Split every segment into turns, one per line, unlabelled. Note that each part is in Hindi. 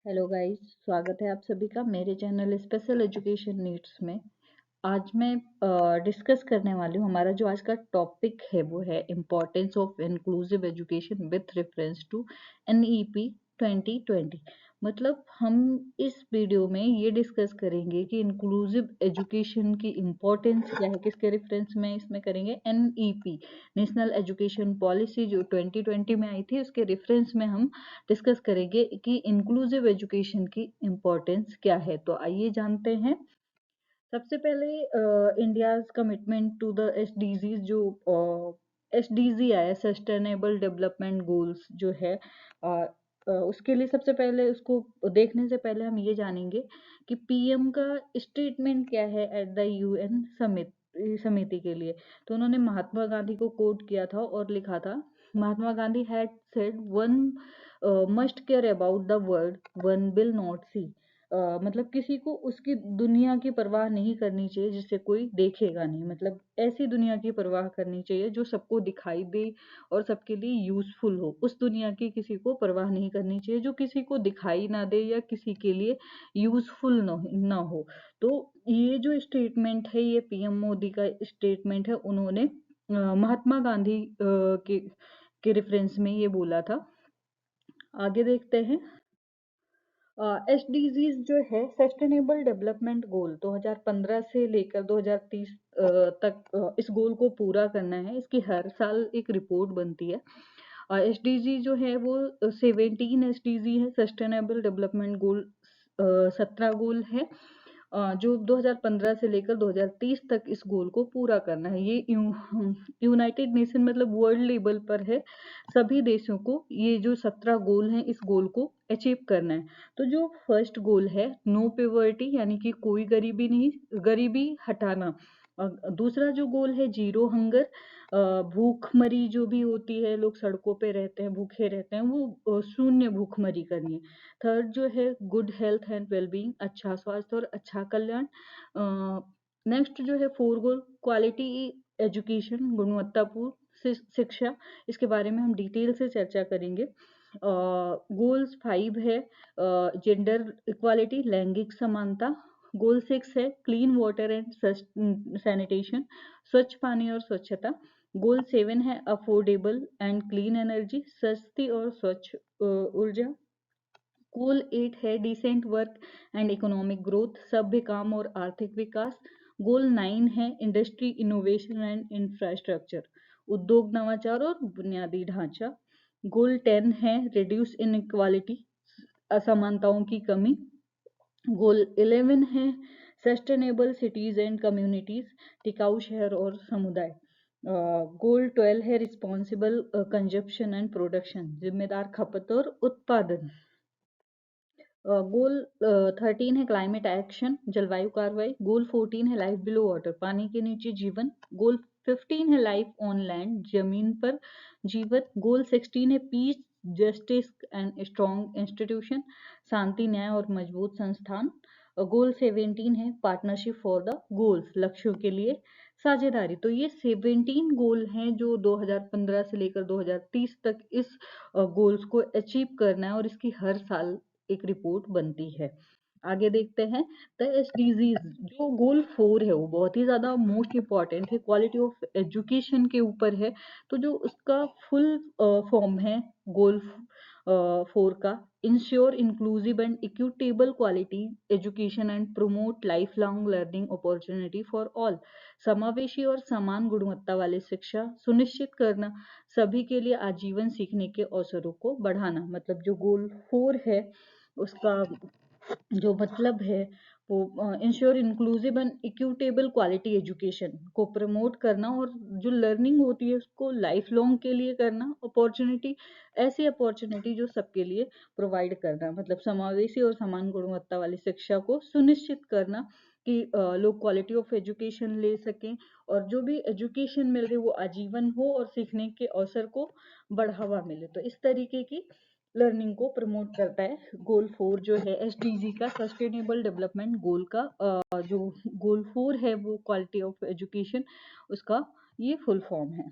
हेलो गाइस, स्वागत है आप सभी का मेरे चैनल स्पेशल एजुकेशन नीड्स में। आज मैं डिस्कस करने वाली हूँ। हमारा जो आज का टॉपिक है वो है importance of inclusive education with reference to NEP 2020। मतलब हम इस वीडियो में ये डिस्कस करेंगे कि इंक्लूसिव एजुकेशन की इम्पोर्टेंस क्या है, किसके रेफरेंस में इसमें करेंगे। एनईपी नेशनल एजुकेशन पॉलिसी जो 2020 में आई थी, उसके रेफरेंस में हम डिस्कस करेंगे कि इंक्लूसिव एजुकेशन की इम्पोर्टेंस क्या है। तो आइए जानते हैं। सबसे पहले India's commitment to the SDG, जो एसडीजी आया, सस्टेनेबल डेवलपमेंट गोल्स जो है, उसके लिए सबसे पहले उसको देखने से पहले हम ये जानेंगे कि पीएम का स्टेटमेंट क्या है एट द यूएन समिति के लिए। तो उन्होंने महात्मा गांधी को कोट किया था और लिखा था, Mahatma Gandhi had said one must care about the world, one will not see. मतलब किसी को उसकी दुनिया की परवाह नहीं करनी चाहिए जिसे कोई देखेगा नहीं। मतलब ऐसी दुनिया की परवाह करनी चाहिए जो सबको दिखाई दे और सबके लिए यूजफुल हो। उस दुनिया की किसी को परवाह नहीं करनी चाहिए जो किसी को दिखाई ना दे या किसी के लिए यूजफुल ना हो। तो ये जो स्टेटमेंट है, ये पीएम मोदी का स्टेटमेंट है। उन्होंने महात्मा गांधी के रेफरेंस में ये बोला था। आगे देखते हैं। एसडीजीज जो है, सस्टेनेबल डेवलपमेंट गोल, 2015 से लेकर 2030 तक इस गोल को पूरा करना है। इसकी हर साल एक रिपोर्ट बनती है। एसडीजी जो है वो 17 एसडीजी है। सस्टेनेबल डेवलपमेंट गोल 17 गोल है, जो 2015 से लेकर 2030 तक इस गोल को पूरा करना है। ये यूनाइटेड नेशन मतलब वर्ल्ड लेवल पर है। सभी देशों को ये जो 17 गोल हैं, इस गोल को अचीव करना है। तो जो फर्स्ट गोल है, नो पॉवर्टी, यानी कि कोई गरीबी नहीं, गरीबी हटाना। दूसरा जो गोल है, जीरो हंगर, भूखमरी जो भी होती है, लोग सड़कों पे रहते हैं, भूखे रहते हैं, वो शून्य भूखमरी करनी है। थर्ड जो है, गुड हेल्थ एंड वेलबींग, अच्छा स्वास्थ्य और अच्छा कल्याण। नेक्स्ट जो है, फोर गोल, क्वालिटी एजुकेशन, गुणवत्तापूर्ण शिक्षा। इसके बारे में हम डिटेल से चर्चा करेंगे। गोल्स 5 है, जेंडर इक्वालिटी, लैंगिक समानता। गोल 6 है, क्लीन वाटर एंड सैनिटेशन, स्वच्छ पानी और स्वच्छता। गोल 7 है, अफोर्डेबल एंड क्लीन एनर्जी, सस्ती और स्वच्छ ऊर्जा। गोल 8 है, decent work and economic growth, सभ्य काम और आर्थिक विकास। गोल 9 है, इंडस्ट्री इनोवेशन एंड इंफ्रास्ट्रक्चर, उद्योग नवाचार और बुनियादी ढांचा। गोल 10 है, रिड्यूस इनइक्वालिटी, असमानताओं की कमी। गोल 11 है, सस्टेनेबल सिटीज एंड कम्युनिटीज, टिकाऊ शहर और समुदाय। गोल 12 है, रिस्पॉन्सिबल कंजप्शन एंड प्रोडक्शन, जिम्मेदार खपत और उत्पादन। गोल 13 है, क्लाइमेट एक्शन, जलवायु कार्रवाई। गोल 14 है, लाइफ बिलो वाटर, पानी के नीचे जीवन। गोल 15 है, लाइफ ऑन लैंड, जमीन पर जीवन। गोल 16 है, peace, justice and strong institution, शांति, न्याय और मजबूत संस्थान। गोल 17 है, पार्टनरशिप फॉर द गोल्स, लक्ष्यों के लिए साझेदारी। तो ये 17 गोल हैं जो 2015 से लेकर 2030 तक इस गोल्स को अचीव करना है, और इसकी हर साल एक रिपोर्ट बनती है। आगे देखते हैं। द एसडीजीज, जो गोल 4 है, वो बहुत ही ज्यादा मोस्ट इंपॉर्टेंट है, क्वालिटी ऑफ एजुकेशन के ऊपर है। तो जो उसका फुल फॉर्म है गोल 4 का, ensure inclusive and equitable quality education and promote life long learning opportunity for all, समावेशी और समान गुणवत्ता वाली शिक्षा सुनिश्चित करना, सभी के लिए आजीवन सीखने के अवसरों को बढ़ाना। मतलब जो गोल 4 है, उसका जो मतलब है वो ensure inclusive and equitable quality education को प्रमोट करना, और जो लर्निंग होती है उसको लाइफ लॉन्ग के लिए करना, अपॉर्चुनिटी, ऐसी अपॉर्चुनिटी जो सबके लिए प्रोवाइड करना। मतलब समावेशी और समान गुणवत्ता वाली शिक्षा को सुनिश्चित करना कि लोग क्वालिटी ऑफ एजुकेशन ले सकें, और जो भी एजुकेशन मिल रही है वो आजीवन हो और सीखने के अवसर को बढ़ावा मिले। तो इस तरीके की लर्निंग को प्रमोट करता है गोल 4 जो है एसडीजी का, सस्टेनेबल डेवलपमेंट गोल का। जो गोल 4 है वो क्वालिटी ऑफ एजुकेशन, उसका ये फुल फॉर्म है।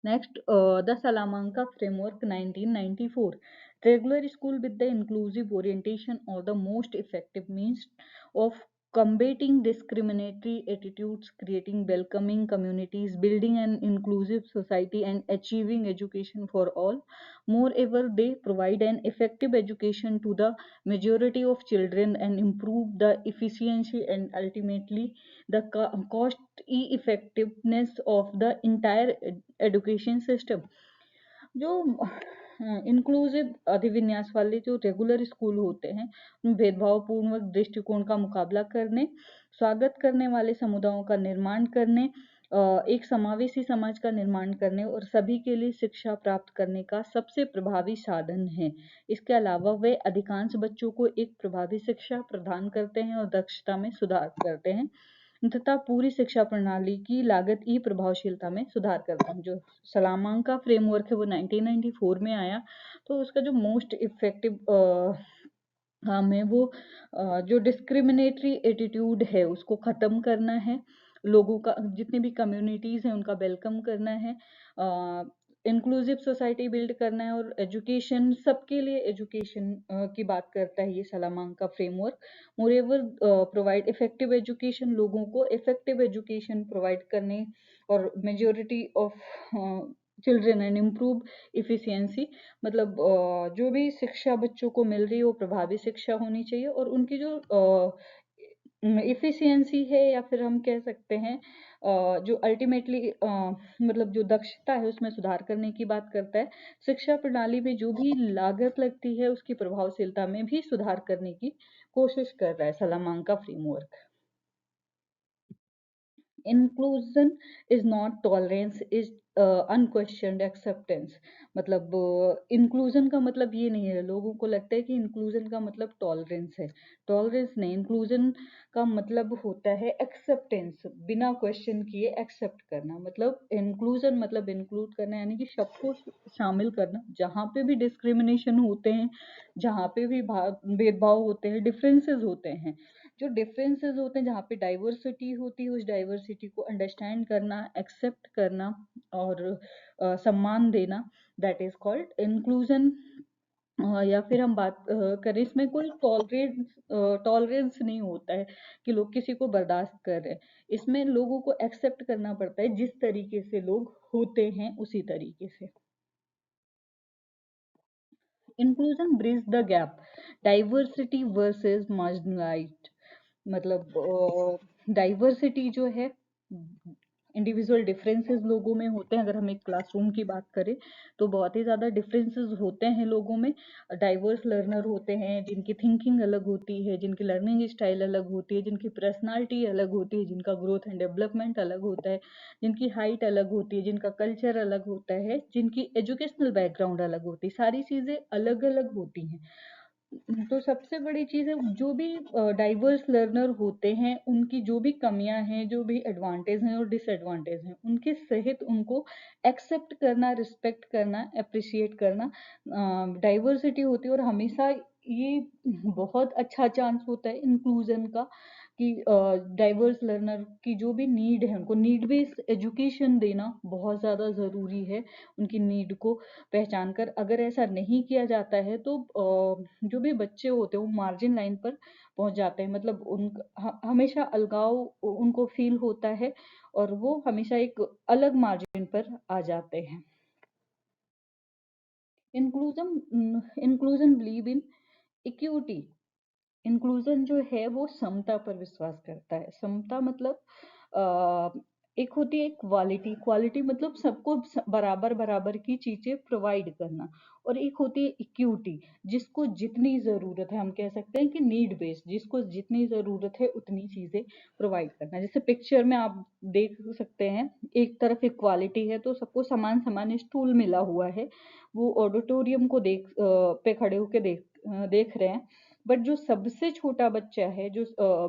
Next, the Salamanca framework 1994, Regular school with the inclusive orientation are the most effective means of combating discriminatory attitudes, creating welcoming communities, building an inclusive society, and achieving education for all. Moreover, they provide an effective education to the majority of children and improve the efficiency and ultimately the cost effectiveness of the entire education system. जो इंक्लूसिव अधिविन्यास वाले जो रेगुलर स्कूल होते हैं उन भेदभावपूर्ण दृष्टिकोण का मुकाबला करने, स्वागत करने वाले समुदायों का निर्माण करने, एक समावेशी समाज का निर्माण करने और सभी के लिए शिक्षा प्राप्त करने का सबसे प्रभावी साधन है। इसके अलावा वे अधिकांश बच्चों को एक प्रभावी शिक्षा प्रदान करते हैं और दक्षता में सुधार करते हैं तथा पूरी शिक्षा प्रणाली की लागत की प्रभावशीलता में सुधार करते हैं। जो सलामांका फ्रेमवर्क है वो 1994 में आया, तो उसका जो मोस्ट इफेक्टिव काम है वो जो डिस्क्रिमिनेटरी एटीट्यूड है उसको ख़त्म करना है, लोगों का जितने भी कम्युनिटीज़ हैं उनका वेलकम करना है, इंक्लूसिव सोसाइटी बिल्ड करना है और एजुकेशन सबके लिए एजुकेशन की बात करता है ये Salamanca framework. Moreover provide effective education, लोगों को इफेक्टिव एजुकेशन प्रोवाइड करने और majority of children and improve efficiency, मतलब जो भी शिक्षा बच्चों को मिल रही है वो प्रभावी शिक्षा होनी चाहिए और उनकी जो इफिशियंसी है या फिर हम कह सकते हैं जो अल्टीमेटली मतलब जो दक्षता है उसमें सुधार करने की बात करता है। शिक्षा प्रणाली में जो भी लागत लगती है उसकी प्रभावशीलता में भी सुधार करने की कोशिश कर रहा है Salamanca framework. inclusion is not tolerance is unquestioned acceptance। मतलब इंक्लूजन का मतलब ये नहीं है, लोगों को लगता है कि इंक्लूजन का मतलब टॉलरेंस है। टॉलरेंस नहीं, इंक्लूजन का मतलब होता है एक्सेप्टेंस, बिना क्वेश्चन किए एक्सेप्ट करना। मतलब इंक्लूजन मतलब इंक्लूड करना यानी कि सबको शामिल करना। जहाँ पे भी डिस्क्रिमिनेशन होते हैं, जहाँ पे भी भेदभाव होते हैं, डिफरेंसेस होते हैं, जो डिफरेंसेस होते हैं, जहाँ पे डाइवर्सिटी होती है, उस डाइवर्सिटी को अंडरस्टैंड करना, एक्सेप्ट करना और सम्मान देना, दैट इज कॉल्ड इंक्लूजन। या फिर हम बात करें, इसमें कोई टॉलरेंस नहीं होता है कि लोग किसी को बर्दाश्त कर रहे हैं। इसमें लोगों को एक्सेप्ट करना पड़ता है, जिस तरीके से लोग होते हैं उसी तरीके से। Inclusion bridge the gap, diversity versus marginalised. मतलब डाइवर्सिटी जो है, इंडिविजुअल डिफरेंसेस लोगों में होते हैं। अगर हम एक क्लासरूम की बात करें तो बहुत ही ज़्यादा डिफरेंसेस होते हैं लोगों में। डाइवर्स लर्नर होते हैं जिनकी थिंकिंग अलग होती है, जिनकी लर्निंग स्टाइल अलग होती है, जिनकी पर्सनालिटी अलग होती है, जिनका ग्रोथ एंड डेवलपमेंट अलग होता है, जिनकी हाइट अलग होती है, जिनका कल्चर अलग होता है, जिनकी एजुकेशनल बैकग्राउंड अलग होती है, सारी चीज़ें अलग अलग होती हैं। तो सबसे बड़ी चीज़ है, जो भी डाइवर्स लर्नर होते हैं उनकी जो भी कमियां हैं, जो भी एडवांटेज हैं और डिसएडवांटेज हैं, उनके सहित उनको एक्सेप्ट करना, रिस्पेक्ट करना, अप्रिशिएट करना डाइवर्सिटी होती है। और हमेशा ये बहुत अच्छा चांस होता है इंक्लूजन का कि डाइवर्स लर्नर की जो भी नीड है उनको नीड बेस्ड एजुकेशन देना बहुत ज़्यादा ज़रूरी है। उनकी नीड को पहचान कर अगर ऐसा नहीं किया जाता है तो जो भी बच्चे होते हैं वो मार्जिन लाइन पर पहुंच जाते हैं। मतलब हमेशा अलगाव उनको फील होता है और वो हमेशा एक अलग मार्जिन पर आ जाते हैं। Inclusion inclusion believe in equity. Inclusion जो है वो समता पर विश्वास करता है। समता मतलब एक होती है क्वालिटी, क्वालिटी मतलब सबको बराबर बराबर की चीजें प्रोवाइड करना, और एक होती है इक्विटी, जिसको जितनी जरूरत है, हम कह सकते हैं कि नीड बेस्ड, जिसको जितनी जरूरत है उतनी चीजें प्रोवाइड करना। जैसे पिक्चर में आप देख सकते हैं, एक तरफ इक्वालिटी है तो सबको समान समान स्टूल मिला हुआ है, वो ऑडिटोरियम को पे खड़े होके देख रहे हैं। बट जो सबसे छोटा बच्चा है, जो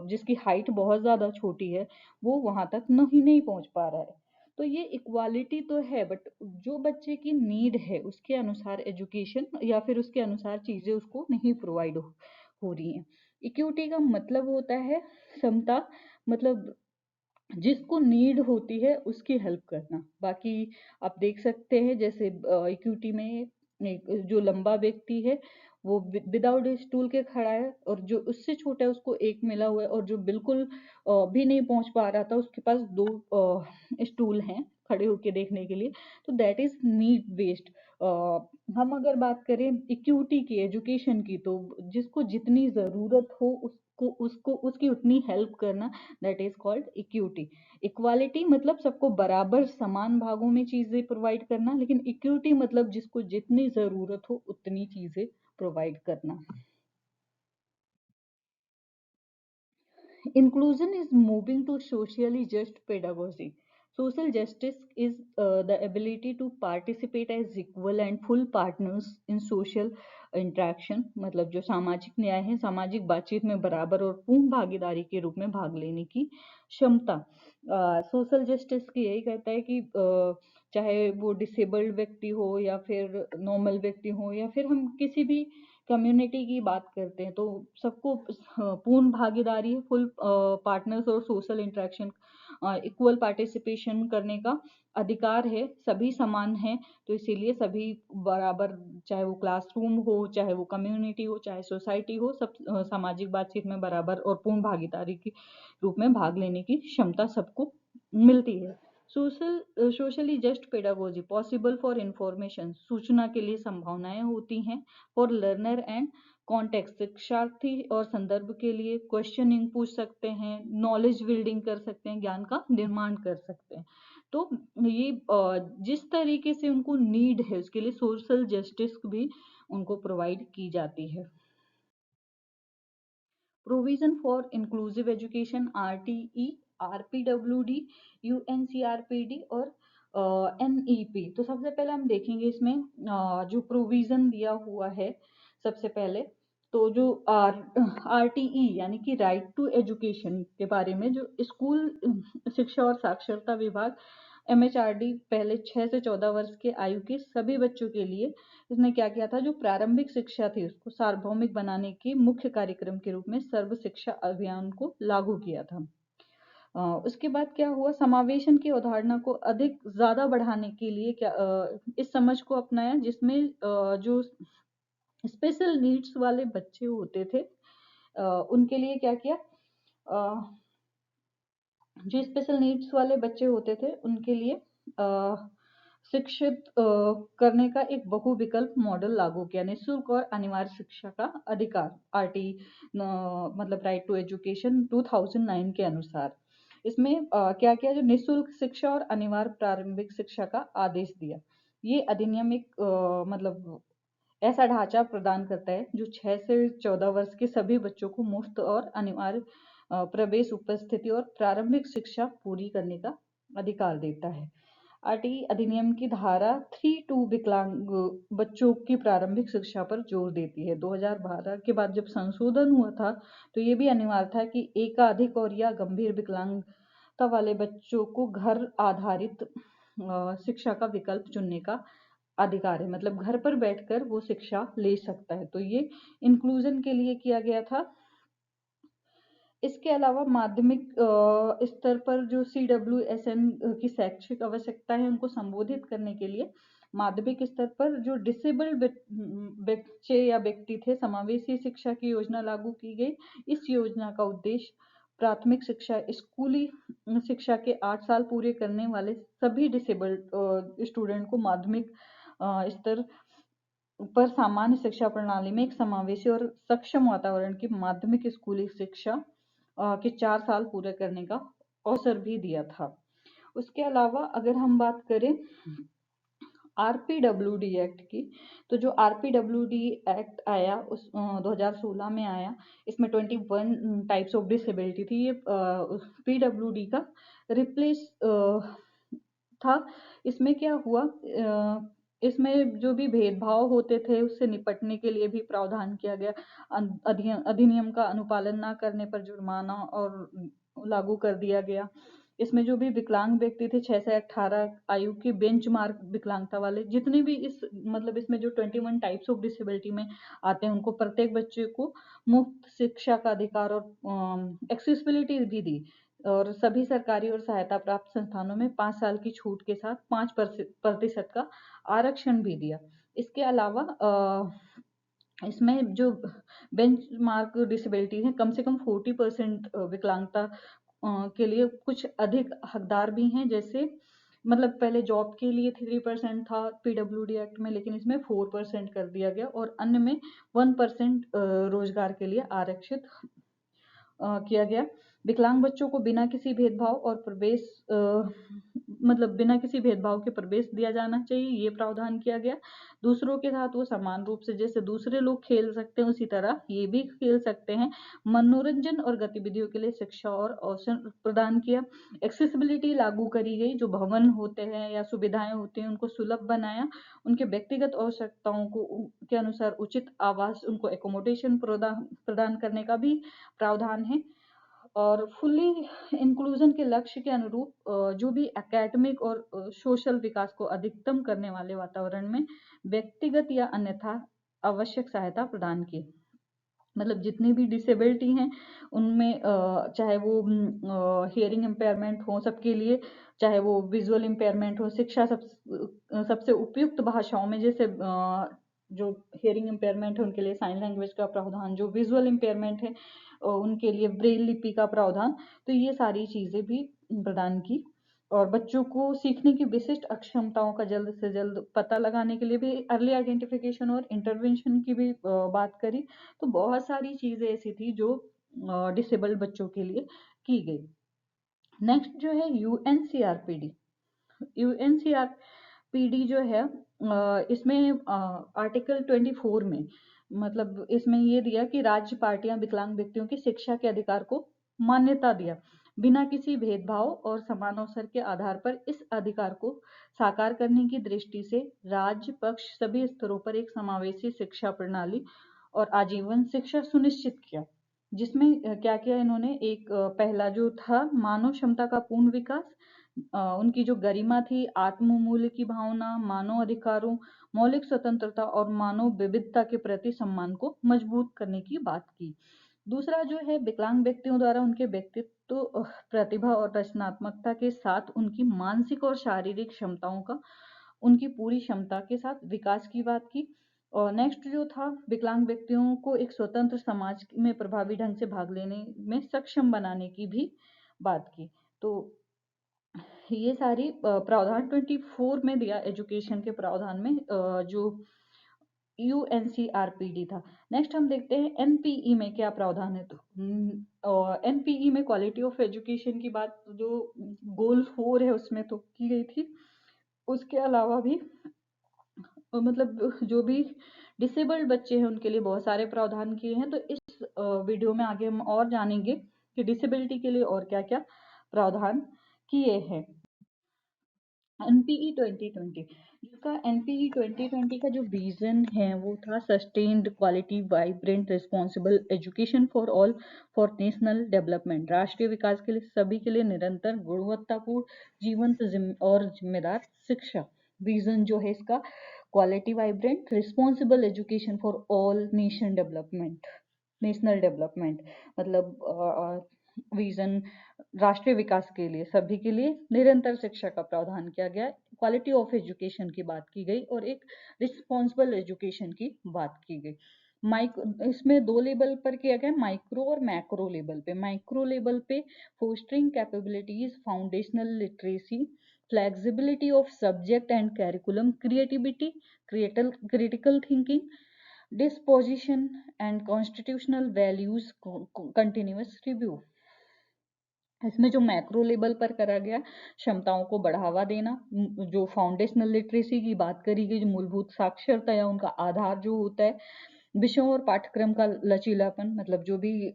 जिसकी हाइट बहुत ज्यादा छोटी है, वो वहां तक नहीं पहुंच पा रहा है। तो ये इक्वालिटी तो है, बट जो बच्चे की नीड है उसके अनुसार एजुकेशन या फिर उसके अनुसार चीजें उसको नहीं प्रोवाइड हो रही हैं। इक्विटी का मतलब होता है समता, मतलब जिसको नीड होती है उसकी हेल्प करना। बाकी आप देख सकते हैं जैसे इक्विटी में एक जो लंबा व्यक्ति है वो विदाउट स्टूल के खड़ा है, और जो उससे छोटा है उसको एक मिला हुआ है, और जो बिल्कुल भी नहीं पहुंच पा रहा था उसके पास दो स्टूल हैं खड़े होके देखने के लिए। तो दैट इज नीड बेस्ड। हम अगर बात करें इक्विटी की, एजुकेशन की, तो जिसको जितनी जरूरत हो उसको उसको उसकी उतनी हेल्प करना, that is called equity. Equality मतलब सबको बराबर समान भागों में चीजें प्रोवाइड करना, लेकिन इक्विटी मतलब जिसको जितनी जरूरत हो उतनी चीजें प्रोवाइड करना। Inclusion is moving to socially just pedagogy. Social justice is the ability to participate as equal and full partners in social interaction. मतलब जो सामाजिक न्याय है, सामाजिक बातचीत में बराबर और पूर्ण भागीदारी के रूप में भाग लेने की क्षमता। सोशल जस्टिस की यही कहता है कि चाहे वो डिसेबल्ड व्यक्ति हो या फिर नॉर्मल व्यक्ति हो या फिर हम किसी भी कम्युनिटी की बात करते हैं, तो सबको पूर्ण भागीदारी, फुल पार्टनर्स और सोशल इंटरेक्शन, इक्वल पार्टिसिपेशन करने का अधिकार है। सभी समान हैं, तो इसीलिए सभी बराबर, चाहे वो क्लासरूम हो, चाहे वो कम्युनिटी हो, चाहे सोसाइटी हो, सब सामाजिक बातचीत में बराबर और पूर्ण भागीदारी के रूप में भाग लेने की क्षमता सबको मिलती है। Socially just pedagogy possible for information, सूचना के लिए संभावनाएं होती हैं। फॉर लर्नर एंड कॉन्टेक्स्ट, शिक्षार्थी और संदर्भ के लिए क्वेश्चनिंग पूछ सकते हैं, नॉलेज बिल्डिंग कर सकते हैं, ज्ञान का निर्माण कर सकते हैं। तो ये जिस तरीके से उनको नीड है उसके लिए सोशल जस्टिस भी उनको प्रोवाइड की जाती है। Provision for inclusive education, RTE, RPWD, UNCRPD और एनईपी। तो सबसे पहले हम देखेंगे इसमें जो प्रोविजन दिया हुआ है। सबसे पहले तो जो आरटीई यानी कि राइट टू एजुकेशन के बारे में, जो स्कूल शिक्षा और साक्षरता विभाग एमएचआरडी पहले 6 से 14 वर्ष के आयु के सभी बच्चों के लिए इसने क्या किया था, जो प्रारंभिक शिक्षा थी उसको सार्वभौमिक बनाने के मुख्य कार्यक्रम के रूप में सर्व शिक्षा अभियान को लागू किया था। उसके बाद क्या हुआ, समावेशन की अवधारणा को अधिक ज्यादा बढ़ाने के लिए क्या इस समझ को अपनाया, जिसमें जो स्पेशल नीड्स वाले बच्चे होते थे उनके लिए क्या किया, जो स्पेशल नीड्स वाले बच्चे होते थे उनके लिए शिक्षित करने का एक बहुविकल्प मॉडल लागू किया। निःशुल्क और अनिवार्य शिक्षा का अधिकार, आरटी मतलब राइट टू एजुकेशन 2009 के अनुसार। इसमें क्या किया, जो निःशुल्क शिक्षा और अनिवार्य प्रारंभिक शिक्षा का आदेश दिया। ये अधिनियम एक मतलब ऐसा ढांचा प्रदान करता है जो 6 से 14 वर्ष के सभी बच्चों को मुफ्त और अनिवार्य प्रवेश, उपस्थिति और प्रारंभिक शिक्षा पूरी करने का अधिकार देता है। आरटीई अधिनियम की धारा 3(2) विकलांग बच्चों की प्रारंभिक शिक्षा पर जोर देती है। 2012 के बाद जब संशोधन हुआ था तो ये भी अनिवार्य था कि एकाधिक और या गंभीर विकलांगता वाले बच्चों को घर आधारित शिक्षा का विकल्प चुनने का अधिकार है, मतलब घर पर बैठकर वो शिक्षा ले सकता है। तो ये इंक्लूजन के लिए किया गया था। इसके अलावा माध्यमिक स्तर पर जो CWSN की शैक्षिक आवश्यकता है उनको संबोधित करने के लिए माध्यमिक स्तर पर जो डिसेबल्ड बच्चे या व्यक्ति थे, समावेशी शिक्षा की योजना लागू की गई। इस योजना का उद्देश्य प्राथमिक शिक्षा, स्कूली शिक्षा के 8 साल पूरे करने वाले सभी डिसेबल्ड स्टूडेंट को माध्यमिक स्तर पर सामान्य शिक्षा प्रणाली में एक समावेशी और सक्षम वातावरण की माध्यमिक स्कूली शिक्षा के 4 साल पूरे करने का अवसर भी दिया था। उसके अलावा अगर हम बात करें आरपीडब्ल्यूडी एक्ट की, तो जो आरपीडब्ल्यूडी एक्ट आया उस 2016 में आया, इसमें 21 टाइप्स ऑफ डिसेबिलिटी थी। ये पीडब्ल्यूडी का रिप्लेस था। इसमें क्या हुआ, इसमें जो भी भेदभाव होते थे उससे निपटने के लिए भी प्रावधान किया गया। अधिनियम का अनुपालन न करने पर जुर्माना और लागू कर दिया गया। इसमें जो भी विकलांग व्यक्ति थे 6 से 18 आयु के बेंचमार्क विकलांगता वाले जितने भी इस मतलब इसमें जो 21 टाइप्स ऑफ डिसेबिलिटी में आते हैं उनको प्रत्येक बच्चे को मुफ्त शिक्षा का अधिकार और एक्सेसिबिलिटी भी दी, और सभी सरकारी और सहायता प्राप्त संस्थानों में 5 साल की छूट के साथ 5% का आरक्षण भी दिया। इसके अलावा इसमें जो बेंचमार्क डिसेबिलिटी है, कम से कम 40% विकलांगता के लिए कुछ अधिक हकदार भी हैं, जैसे मतलब पहले जॉब के लिए 3% था पीडब्ल्यूडी एक्ट में, लेकिन इसमें 4% कर दिया गया, और अन्य में 1% रोजगार के लिए आरक्षित किया गया। विकलांग बच्चों को बिना किसी भेदभाव और प्रवेश मतलब बिना किसी भेदभाव के प्रवेश दिया जाना चाहिए, ये प्रावधान किया गया। दूसरों के साथ वो समान रूप से जैसे दूसरे लोग खेल सकते हैं उसी तरह ये भी खेल सकते हैं। मनोरंजन और गतिविधियों के लिए शिक्षा और अवसर प्रदान किया। एक्सेसिबिलिटी लागू करी गई, जो भवन होते हैं या सुविधाएं होती हैं उनको सुलभ बनाया। उनके व्यक्तिगत आवश्यकताओं को के अनुसार उचित आवास, उनको एकोमोडेशन प्रदान करने का भी प्रावधान है। और फुल्ली इंक्लूजन के लक्ष्य के अनुरूप जो भी एकेडमिक और सोशल विकास को अधिकतम करने वाले वातावरण में व्यक्तिगत या अन्यथा आवश्यक सहायता प्रदान की। मतलब जितनी भी डिसेबिलिटी हैं उनमें चाहे वो हियरिंग इम्पेयरमेंट हो सबके लिए, चाहे वो विजुअल इम्पेयरमेंट हो, शिक्षा सबसे उपयुक्त भाषाओं में, जैसे जो हियरिंग इम्पेयरमेंट है उनके लिए साइन लैंग्वेज का प्रावधान, जो विजुअल इम्पेयरमेंट है उनके लिए ब्रेल लिपि का प्रावधान, तो ये सारी चीजें भी प्रदान की। और बच्चों को सीखने की विशिष्ट अक्षमताओं का जल्द से जल्द पता लगाने के लिए भी अर्ली आइडेंटिफिकेशन और इंटरवेंशन की भी बात करी। तो बहुत सारी चीजें ऐसी थी जो डिसेबल्ड बच्चों के लिए की गई। नेक्स्ट जो है यूएनसीआरपीडी। यूएनसीआरपीडी जो है इसमें आर्टिकल 24 में मतलब इसमें ये दिया कि राज्य पार्टियां विकलांग व्यक्तियों की शिक्षा के अधिकार को मान्यता दिया। बिना किसी भेदभाव और समान अवसर के आधार पर इस अधिकार को साकार करने की दृष्टि से राज्य पक्ष सभी स्तरों पर एक समावेशी शिक्षा प्रणाली और आजीवन शिक्षा सुनिश्चित किया। जिसमें क्या किया इन्होंने, एक पहला जो था मानव क्षमता का पूर्ण विकास, उनकी जो गरिमा थी, आत्ममूल्य की भावना, मानव अधिकारों, मौलिक स्वतंत्रता और मानव विविधता के प्रति सम्मान को मजबूत करने की बात की। दूसरा जो है विकलांग व्यक्तियों द्वारा उनके व्यक्तित्व, प्रतिभा और रचनात्मकता के साथ उनकी मानसिक और शारीरिक क्षमताओं का उनकी पूरी क्षमता के साथ विकास की बात की। और नेक्स्ट जो था विकलांग व्यक्तियों को एक स्वतंत्र समाज में प्रभावी ढंग से भाग लेने में सक्षम बनाने की भी बात की। तो ये सारी प्रावधान 24 में दिया एजुकेशन के प्रावधान में, जो यूएनसीआरपीडी था। नेक्स्ट हम देखते हैं एनपीई में क्या प्रावधान है। तो एनपीई में क्वालिटी ऑफ एजुकेशन की बात जो गोल 4 है उसमें तो की गई थी। उसके अलावा भी मतलब जो भी डिसेबल्ड बच्चे हैं उनके लिए बहुत सारे प्रावधान किए हैं। तो इस वीडियो में आगे हम और जानेंगे कि डिसेबिलिटी के लिए और क्या क्या प्रावधान किए हैं। एनपीई 2020, जिसका एनपीई 2020 का जो विजन है वो था sustained quality vibrant responsible education for all for national development. राष्ट्रीय विकास के लिए सभी के लिए निरंतर गुणवत्तापूर्ण जीवंत और जिम्मेदार शिक्षा। विजन जो है इसका quality vibrant responsible education for all national development, मतलब विजन राष्ट्रीय विकास के लिए सभी के लिए निरंतर शिक्षा का प्रावधान किया गया। क्वालिटी ऑफ एजुकेशन की बात की गई और एक रिस्पॉन्सिबल एजुकेशन की बात की गई। इसमें दो लेवल पर किया गया, माइक्रो और मैक्रो लेवल पे। माइक्रो लेवल पे fostering capabilities, foundational literacy, flexibility of subject and curriculum, creativity, critical thinking, disposition and constitutional values, continuous review. इसमें जो मैक्रो लेवल पर करा गया क्षमताओं को बढ़ावा देना, जो फाउंडेशनल लिटरेसी की बात करी गई, जो मूलभूत साक्षरता या उनका आधार जो होता है, विषयों और पाठ्यक्रम का लचीलापन, मतलब जो भी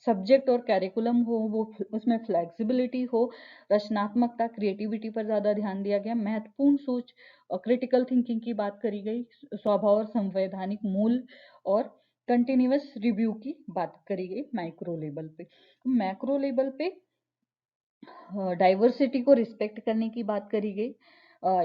सब्जेक्ट और कैरिकुलम हो वो उसमें फ्लेक्सिबिलिटी हो, रचनात्मकता क्रिएटिविटी पर ज़्यादा ध्यान दिया गया, महत्वपूर्ण सोच और क्रिटिकल थिंकिंग की बात करी गई, स्वभाव और संवैधानिक मूल और कंटिन्यूअस रिव्यू की बात करी गई माइक्रो लेवल पे। मैक्रो लेवल पे डाइवर्सिटी को रिस्पेक्ट करने की बात करी गई,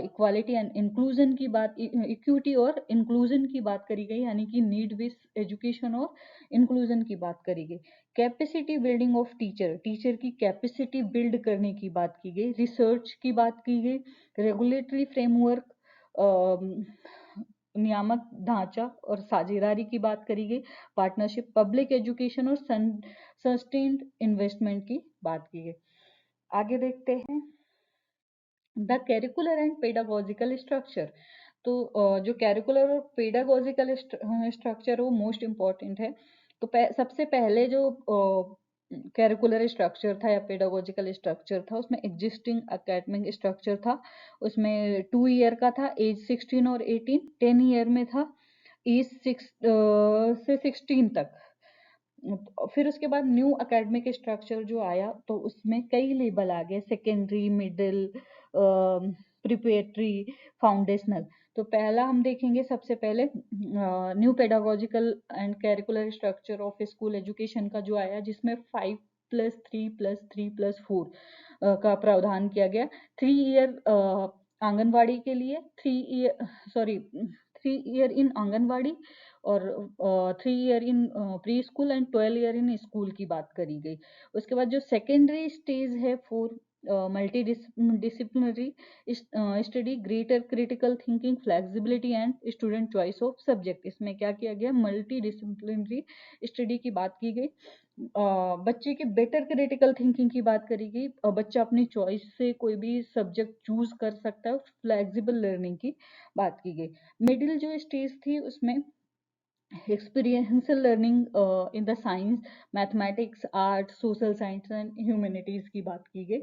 इक्वालिटी एंड इंक्लूजन की बात, इक्विटी और इंक्लूजन की बात करी गई, यानी कि नीड बेस्ड एजुकेशन और इंक्लूजन की बात करी गई। कैपेसिटी बिल्डिंग ऑफ टीचर की कैपेसिटी बिल्ड करने की बात की गई, रिसर्च की बात की गई, रेगुलेटरी फ्रेमवर्क, नियामक ढांचा और साझेदारी की बात करी गई, पार्टनरशिप, पब्लिक एजुकेशन और सस्टेन्ड इन्वेस्टमेंट की बात की गई। आगे देखते हैं the curricular and pedagogical structure. तो जो कैरिकुलर और पेडागोजिकल स्ट्रक्चर है वो मोस्ट इम्पॉर्टेंट है। तो सबसे पहले जो कैरिकुलर स्ट्रक्चर था या पेडागोजिकल स्ट्रक्चर था उसमें एग्जिस्टिंग एकेडमिक स्ट्रक्चर था। उसमें 2 ईयर का था, एज 16 और 18, 10 ईयर में था एज 6 से 16 तक। फिर उसके बाद न्यू एकेडमिक स्ट्रक्चर जो आया तो उसमें कई लेवल आ गए, सेकेंडरी, मिडिल, प्रिपरेटरी, फाउंडेशनल। तो पहला हम देखेंगे सबसे पहले new pedagogical and curricular structure of school education का जो आया, जिसमें 5+3+3+4 का प्रावधान किया गया। 3 ईयर आंगनवाड़ी के लिए, 3 ईयर इन आंगनवाड़ी और 3 year in pre school and 12 year in school की बात करी गई। उसके बाद जो सेकेंडरी स्टेज है 4 multi disciplinary study, greater critical thinking, flexibility and student choice of subject. इसमें क्या किया गया, मल्टी डिसिप्लिनरी स्टडी की बात की गई। बच्चे के बेटर क्रिटिकल थिंकिंग की बात करी गई, बच्चा अपनी चॉइस से कोई भी सब्जेक्ट चूज कर सकता है, फ्लेक्सिबल लर्निंग की बात की गई। मिडिल जो स्टेज थी उसमें experiential learning in the science, mathematics, art, social science and humanities की बात की गई।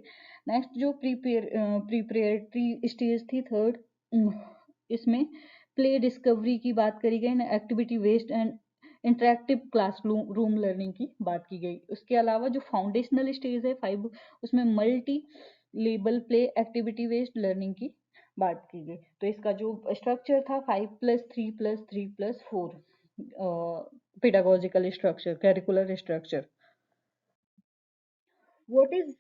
नेक्स्ट जो प्रिपरेटरी स्टेज थी, थर्ड, इसमें प्ले डिस्कवरी की बात करी गई, activity based and interactive classroom learning की बात की गई। उसके अलावा जो फाउंडेशनल स्टेज है 5, उसमें multi label play activity based learning की बात की गई। तो इसका जो स्ट्रक्चर था 5+3+3+4 pedagogical structure, curricular structure. What is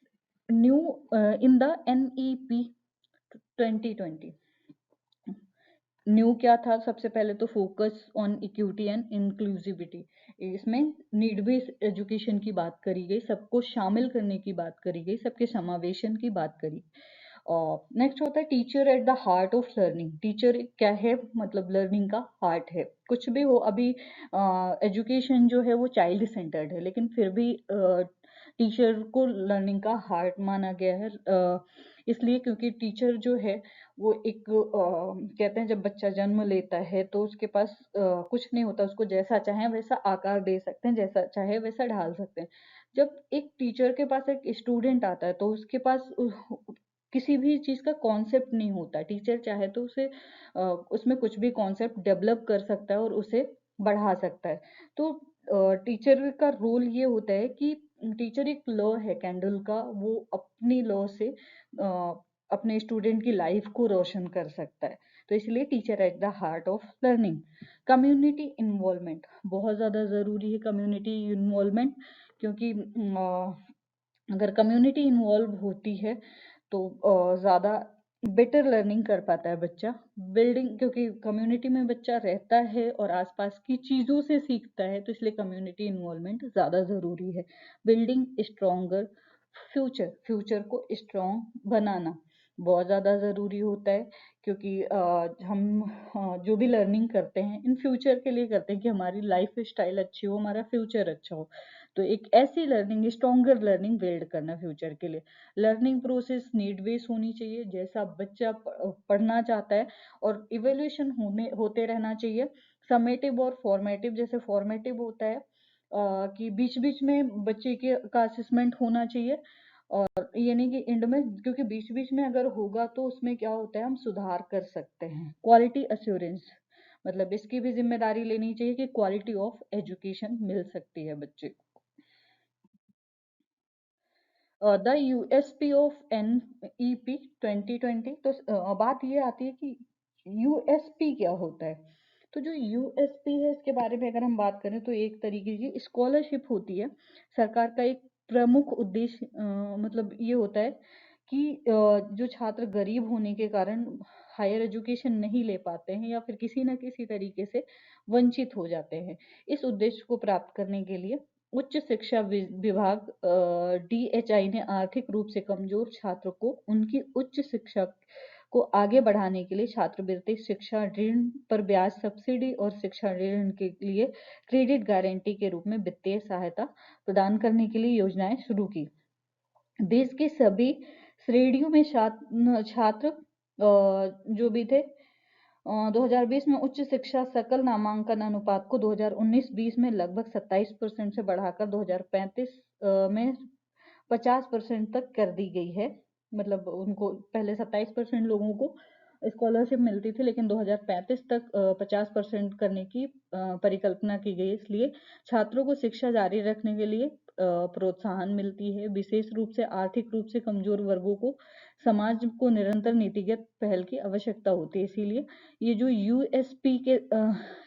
new in the NEP 2020? New क्या था, सबसे पहले तो focus on equity and inclusivity. इसमें नीड बेस्ड एजुकेशन की बात करी गई, सबको शामिल करने की बात करी गई, सबके समावेशन की बात करी। और नेक्स्ट होता है teacher at the heart of learning. Teacher क्या है, मतलब लर्निंग का हार्ट है। कुछ भी हो, अभी एजुकेशन जो है वो चाइल्ड सेंटर्ड है, लेकिन फिर भी टीचर को लर्निंग का हार्ट माना गया है। इसलिए क्योंकि टीचर जो है वो एक कहते हैं जब बच्चा जन्म लेता है तो उसके पास कुछ नहीं होता, उसको जैसा चाहे वैसा आकार दे सकते हैं, जैसा चाहे वैसा ढाल सकते हैं। जब एक टीचर के पास एक स्टूडेंट आता है तो उसके पास किसी भी चीज का कॉन्सेप्ट नहीं होता। टीचर चाहे तो उसे उसमें कुछ भी कॉन्सेप्ट डेवलप कर सकता है और उसे बढ़ा सकता है। तो टीचर का रोल ये होता है कि टीचर एक लॉ है कैंडल का, वो अपनी लॉ से अपने स्टूडेंट की लाइफ को रोशन कर सकता है। तो इसलिए teacher at the heart of learning. Community involvement बहुत ज़्यादा ज़रूरी है, कम्युनिटी इन्वॉल्वमेंट, क्योंकि अगर कम्युनिटी इन्वॉल्व होती है तो ज़्यादा बेटर लर्निंग कर पाता है बच्चा। बिल्डिंग, क्योंकि कम्युनिटी में बच्चा रहता है और आसपास की चीज़ों से सीखता है, तो इसलिए कम्युनिटी इन्वॉल्वमेंट ज़्यादा ज़रूरी है। बिल्डिंग स्ट्रॉन्गर फ्यूचर, फ्यूचर को स्ट्रॉन्ग बनाना बहुत ज़्यादा ज़रूरी होता है, क्योंकि हम जो भी लर्निंग करते हैं इन फ्यूचर के लिए करते हैं कि हमारी लाइफ स्टाइल अच्छी हो, हमारा फ्यूचर अच्छा हो। तो एक ऐसी लर्निंग, स्ट्रॉन्गर लर्निंग बिल्ड करना फ्यूचर के लिए। लर्निंग प्रोसेस नीड बेस्ड होनी चाहिए, जैसा बच्चा पढ़ना चाहता है, और इवेल्यूशन होते रहना चाहिए। समेटिव और फॉर्मेटिव, जैसे फॉर्मेटिव होता है कि बीच बीच में बच्चे के का असेसमेंट होना चाहिए, और ये नहीं कि एंड में, क्योंकि बीच बीच में अगर होगा तो उसमें क्या होता है, हम सुधार कर सकते हैं। क्वालिटी अश्योरेंस, मतलब इसकी भी जिम्मेदारी लेनी चाहिए कि क्वालिटी ऑफ एजुकेशन मिल सकती है बच्चे को। The USP of NEP 2020। तो बात ये आती है कि यूएसपी क्या होता है। तो जो यूएसपी है इसके बारे में अगर हम बात करें तो एक तरीके की स्कॉलरशिप होती है। सरकार का एक प्रमुख उद्देश्य मतलब ये होता है कि जो छात्र गरीब होने के कारण हायर एजुकेशन नहीं ले पाते हैं या फिर किसी न किसी तरीके से वंचित हो जाते हैं, इस उद्देश्य को प्राप्त करने के लिए उच्च शिक्षा विभाग DHI ने आर्थिक रूप से कमजोर छात्र को उनकी उच्च शिक्षा को आगे बढ़ाने के लिए छात्रवृत्ति, शिक्षा ऋण पर ब्याज सब्सिडी और शिक्षा ऋण के लिए क्रेडिट गारंटी के रूप में वित्तीय सहायता प्रदान करने के लिए योजनाएं शुरू की। देश के सभी श्रेणियों में छात्र जो भी थे 2020 में उच्च शिक्षा सकल नामांकन अनुपात को 2019-20 में लगभग 27% से बढ़ाकर 2035 में 50% तक कर दी गई है। मतलब उनको पहले 27% लोगों को स्कॉलरशिप मिलती थी, लेकिन 2035 तक 50% करने की परिकल्पना की गई। इसलिए छात्रों को शिक्षा जारी रखने के लिए प्रोत्साहन मिलती है। विशेष रूप से आर्थिक रूप से कमजोर वर्गों को समाज को निरंतर नीतिगत पहल की आवश्यकता होती है। इसीलिए ये जो यूएसपी के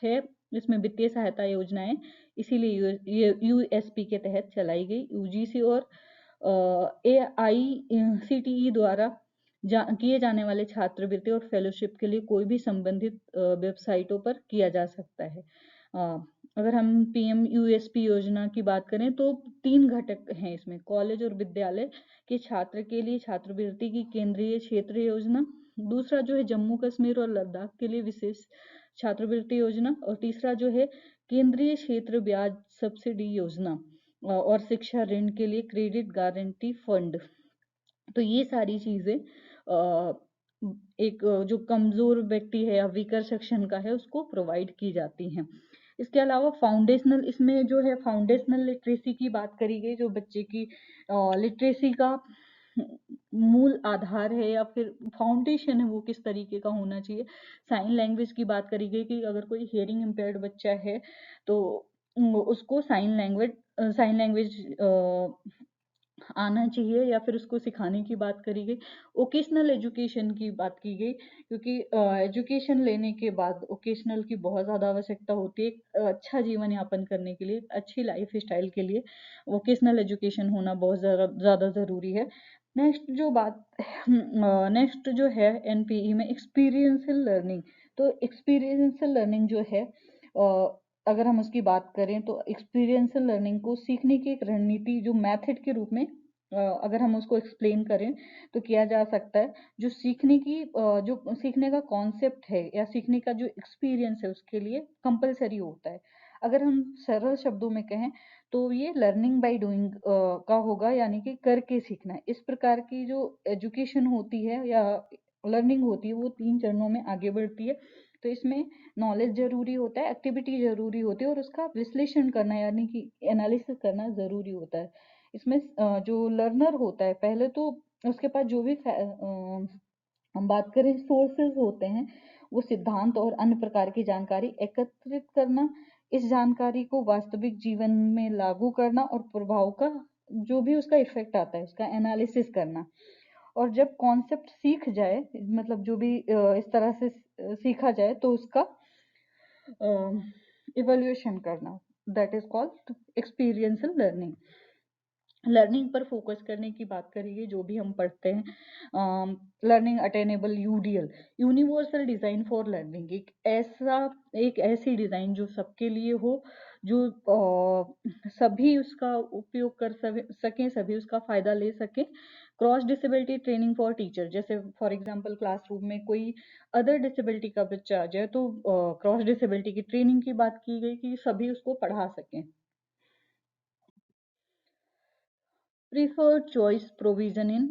है, इसमें वित्तीय सहायता योजनाएं इसीलिए ये यूएसपी के तहत चलाई गई। यूजीसी और AICTE द्वारा किए जाने वाले छात्रवृत्ति और फेलोशिप के लिए कोई भी संबंधित वेबसाइटों पर किया जा सकता है। अगर हम PMUSP योजना की बात करें तो 3 घटक हैं इसमें। कॉलेज और विद्यालय के छात्र के लिए छात्रवृत्ति की केंद्रीय क्षेत्र योजना, दूसरा जो है जम्मू कश्मीर और लद्दाख के लिए विशेष छात्रवृत्ति योजना, और तीसरा जो है केंद्रीय क्षेत्र ब्याज सब्सिडी योजना और शिक्षा ऋण के लिए क्रेडिट गारंटी फंड। तो ये सारी चीजें एक जो कमजोर व्यक्ति है या वीकर सेक्शन का है उसको प्रोवाइड की जाती हैं। इसके अलावा फाउंडेशनल, इसमें जो है फाउंडेशनल लिटरेसी की बात करी गई, जो बच्चे की लिटरेसी का मूल आधार है या फिर फाउंडेशन है वो किस तरीके का होना चाहिए। साइन लैंग्वेज की बात करी गई कि अगर कोई हियरिंग इम्पेयर्ड बच्चा है तो उसको साइन लैंग्वेज आना चाहिए या फिर उसको सिखाने की बात करी गई। ओकेशनल एजुकेशन की बात की गई, क्योंकि एजुकेशन लेने के बाद ओकेशनल की बहुत ज़्यादा आवश्यकता होती है। एक अच्छा जीवन यापन करने के लिए, अच्छी लाइफ स्टाइल के लिए वोकेशनल एजुकेशन होना बहुत ज़्यादा ज़रूरी है। नेक्स्ट जो है NPE में एक्सपीरियंशियल लर्निंग। तो एक्सपीरियंशियल लर्निंग जो है अगर हम उसकी बात करें तो एक्सपीरियंशियल लर्निंग को सीखने की एक रणनीति जो मेथड के रूप में अगर हम उसको एक्सप्लेन करें तो किया जा सकता है। जो सीखने का कॉन्सेप्ट है या सीखने का जो एक्सपीरियंस है उसके लिए कंपलसरी होता है। अगर हम सरल शब्दों में कहें तो ये लर्निंग बाय डूइंग का होगा, यानी कि करके सीखना। इस प्रकार की जो एजुकेशन होती है या लर्निंग होती है वो 3 चरणों में आगे बढ़ती है। तो इसमें नॉलेज जरूरी होता है, एक्टिविटी जरूरी होती है और उसका विश्लेषण करना यानी कि एनालिसिस करना जरूरी होता है। इसमें जो लर्नर होता है पहले तो उसके पास जो भी हम बात करें सोर्सेज होते हैं, वो सिद्धांत और अन्य प्रकार की जानकारी एकत्रित करना, इस जानकारी को वास्तविक जीवन में लागू करना और प्रभाव का जो भी उसका इफेक्ट आता है उसका एनालिसिस करना। और जब कॉन्सेप्ट सीख जाए, मतलब जो भी इस तरह से सीखा जाए तो उसका इवैल्यूएशन करना, that is called experiential learning. Learning पर फोकस करने की बात करिए, जो भी हम पढ़ते हैं learning attainable UDL, universal design for learning, एक ऐसी डिजाइन जो सबके लिए हो, जो सभी उसका उपयोग कर सकें, सभी उसका फायदा ले सकें। Cross disability training for teacher, जैसे फॉर एग्जांपल क्लासरूम में कोई अदर डिसेबिलिटी का बच्चा आ जाए तो क्रॉस डिसेबिलिटी की ट्रेनिंग की बात की गई कि सभी उसको पढ़ा सकें। Preferred choice provision in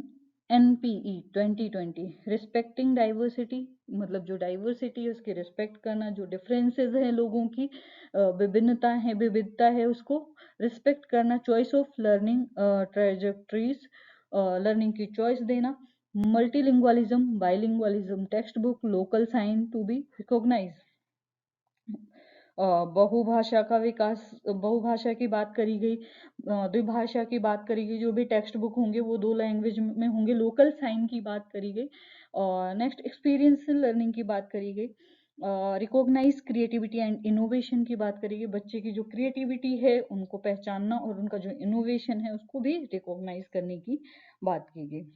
NPE 2020, respecting diversity, मतलब जो डाइवर्सिटी है उसकी रिस्पेक्ट करना, जो डिफरेंसेस हैं लोगों की विविधता है उसको रिस्पेक्ट करना, choice of learning trajectories, learning की चॉइस देना, multilingualism, bilingualism, text book, local sign to be recognise, बहुभाषा का विकास, बहुभाषा की बात करी गई, द्विभाषा की बात करी गई, जो भी टेक्स्ट बुक होंगे वो 2 लैंग्वेज में होंगे, लोकल साइन की बात करी गई, और नेक्स्ट एक्सपीरियंशियल लर्निंग की बात करी गई, रिकॉग्नाइज क्रिएटिविटी एंड इनोवेशन की बात करी गई, बच्चे की जो क्रिएटिविटी है उनको पहचानना और उनका जो इनोवेशन है उसको भी रिकॉग्नाइज करने की बात की गई।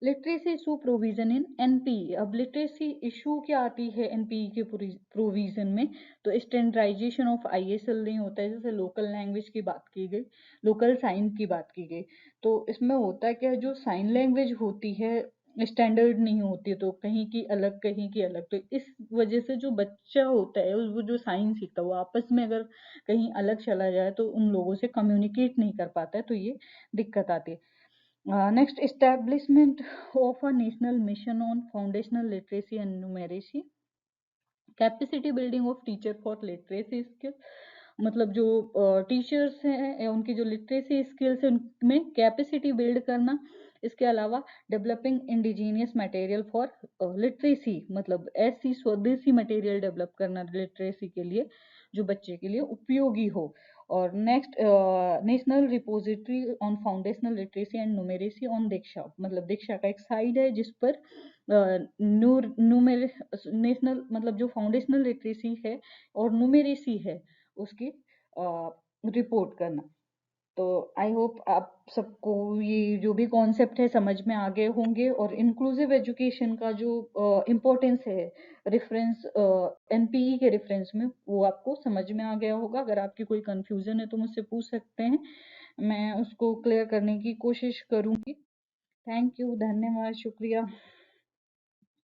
Literacy issue provision in NPE। अब लिटरेसी इशू क्या आती है NPE के प्रोविजन में, तो स्टैंडर्डाइजेशन ऑफ ISL नहीं होता है, जैसे लोकल लैंग्वेज की बात की गई, लोकल साइन की बात की गई। तो इसमें होता है क्या, जो साइन लैंग्वेज होती है स्टैंडर्ड नहीं होती, तो कहीं की अलग कहीं की अलग, तो इस वजह से जो बच्चा होता है वो जो साइंस सीखता है वो आपस में अगर कहीं अलग चला जाए तो उन लोगों से कम्युनिकेट नहीं कर पाता है, तो ये दिक्कत आती है। Next, establishment of a national mission on foundational literacy and numeracy, capacity building of teacher for literacy skill, मतलब जो टीचर्स हैं उनकी जो लिटरेसी स्किल्स है उनमें कैपेसिटी बिल्ड करना। इसके अलावा developing indigenous material for literacy, मतलब ऐसी स्वदेशी मटेरियल डेवलप करना लिटरेसी के लिए जो बच्चे के लिए उपयोगी हो। और next, national repository on foundational literacy and numeracy on Diksha, मतलब दीक्षा का एक साइड है जिस पर न्यूमेर नेशनल मतलब जो फाउंडेशनल लिटरेसी है और न्यूमेरेसी है उसकी रिपोर्ट करना। तो आई होप आप सबको ये जो भी कॉन्सेप्ट है समझ में आ गए होंगे, और इंक्लूसिव एजुकेशन का जो इम्पोर्टेंस है रेफरेंस एनपीई के रेफरेंस में वो आपको समझ में आ गया होगा। अगर आपकी कोई कंफ्यूजन है तो मुझसे पूछ सकते हैं, मैं उसको क्लियर करने की कोशिश करूंगी। थैंक यू, धन्यवाद, शुक्रिया।